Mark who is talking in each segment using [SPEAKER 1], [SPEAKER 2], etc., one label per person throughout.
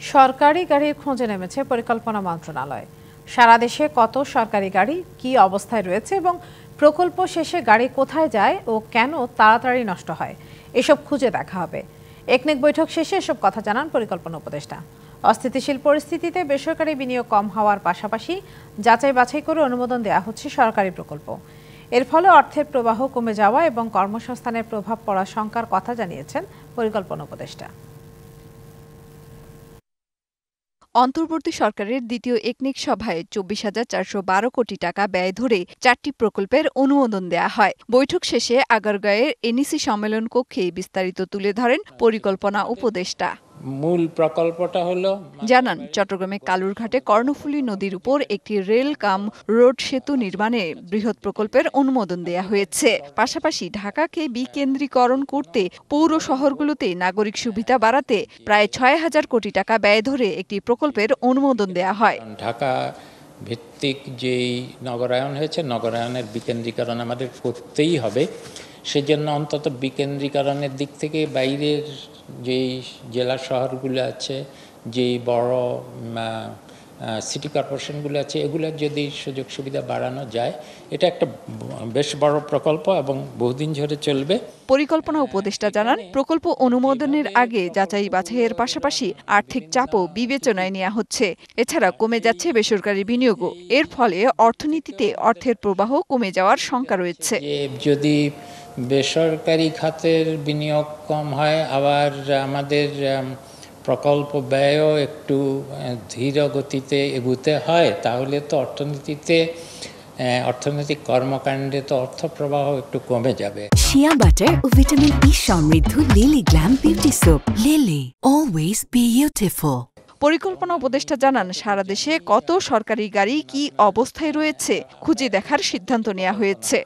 [SPEAKER 1] সরকারি গাড়ির খোঁজে নেমেছে পরিকল্পনা মন্ত্রণালয়। সারা দেশে কত সরকারি গাড়ি কী অবস্থায় রয়েছে এবং প্রকল্প শেষে গাড়ি কোথায় যায় ও কেন তাড়াতাড়ি নষ্ট হয় এসব খুঁজে দেখা হবে। একনেক বৈঠক শেষে এসব কথা জানান পরিকল্পনা উপদেষ্টা। অস্থিতিশীল পরিস্থিতিতে বেসরকারি বিনিয়োগ কম হওয়ার পাশাপাশি যাচাই বাছাই করে অনুমোদন দেওয়া হচ্ছে সরকারি প্রকল্প। এর ফলে অর্থের প্রবাহ কমে যাওয়া এবং কর্মসংস্থানের প্রভাব পড়ার শঙ্কার কথা জানিয়েছেন পরিকল্পনা উপদেষ্টা।
[SPEAKER 2] অন্তর্বর্তী সরকারের দ্বিতীয় একনেক সভায় ২৪,৪১২ কোটি টাকা ব্যয় ধরে ৪টি প্রকল্পের অনুমোদন দেয়া হয়। বৈঠক শেষে আগারগাঁওয়ের এনইসি সম্মেলন কক্ষে বিস্তারিত তুলে ধরেন পরিকল্পনা উপদেষ্টা।
[SPEAKER 3] মূল প্রকল্পটা হলো
[SPEAKER 2] জানান, চট্টগ্রামে কালুরঘাটে কর্ণফুলী নদীর উপর একটি রেল কাম রোড সেতু নির্মাণে বৃহৎ প্রকল্পের অনুমোদন দেয়া হয়েছে। পাশাপাশি ঢাকাকে বিকেন্দ্রীকরণ করতে পৌর শহরগুলোতে নাগরিক সুবিধা বাড়াতে প্রায় ৬,০০০ কোটি টাকা ব্যয় ধরে একটি প্রকল্পের অনুমোদন দেয়া হয়।
[SPEAKER 3] ঢাকা ভিত্তিক যেই নগরায়ন হয়েছে, নগরায়নের বিকেন্দ্রীকরণ আমাদের করতেই হবে। সেজন্য অন্তত বিকেন্দ্রীকরণের দিক থেকে বাইরের যেই জেলা শহরগুলো আছে, যেই বড় সিটি কর্পোরেশনগুলো আছে, এগুলোর যদি সুযোগ সুবিধা বাড়ানো যায়, এটা একটা বেশ বড় প্রকল্প এবং বহুদিন ধরে চলবে।
[SPEAKER 2] পরিকল্পনা উপদেষ্টা জানান, প্রকল্প অনুমোদনের আগে যাচাই বাছাইয়ের পাশাপাশি আর্থিক চাপও বিবেচনায় নেওয়া হচ্ছে। এছাড়া কমে যাচ্ছে বেসরকারি বিনিয়োগও। এর ফলে অর্থনীতিতে অর্থের প্রবাহ কমে যাওয়ার শঙ্কা রয়েছে।
[SPEAKER 3] যদি বেসরকারি খাতের বিনিয়োগ কম হয়, আবার আমাদের প্রকল্প ব্যয়ও একটু ধীর গতিতে এগুতে হয়, তাহলে তো অর্থনৈতিক কর্মকাণ্ডে তো অর্থ প্রবাহ একটু কমে যাবে।
[SPEAKER 4] শিয়া বাটার ও ভিটামিন ই সমৃদ্ধ lily glam beauty soap. Lily, always beautiful.
[SPEAKER 2] পরিকল্পনা উপদেষ্টা জানান, সারা দেশে কত সরকারি গাড়ি কি অবস্থায় রয়েছে খুঁজে দেখার সিদ্ধান্ত নেওয়া হয়েছে।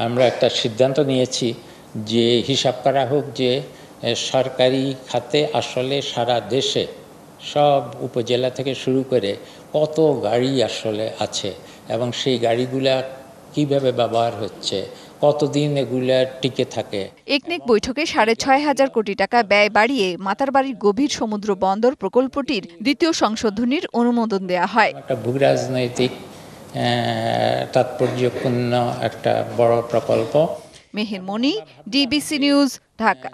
[SPEAKER 3] আমরা একটা সিদ্ধান্ত নিয়েছি যে হিসাব করা হোক যে সরকারি খাতে আসলে সারা দেশে সব উপজেলা থেকে শুরু করে কত গাড়ি আসলে আছে এবং সেই গাড়িগুলা কিভাবে ব্যবহার হচ্ছে, কতদিন এগুলা টিকে থাকে।
[SPEAKER 2] একনেক বৈঠকে ৬,৫০০ কোটি টাকা ব্যয় বাড়িয়ে মাতারবাড়ির গভীর সমুদ্র বন্দর প্রকল্পটির দ্বিতীয় সংশোধনীর অনুমোদন দেয়া হয়।
[SPEAKER 3] একটা ভূরাজনৈতিক তাৎপর্যপূর্ণ একটা বড় প্রকল্প।
[SPEAKER 2] মেহের মনি, ডিবিসি নিউজ, ঢাকা।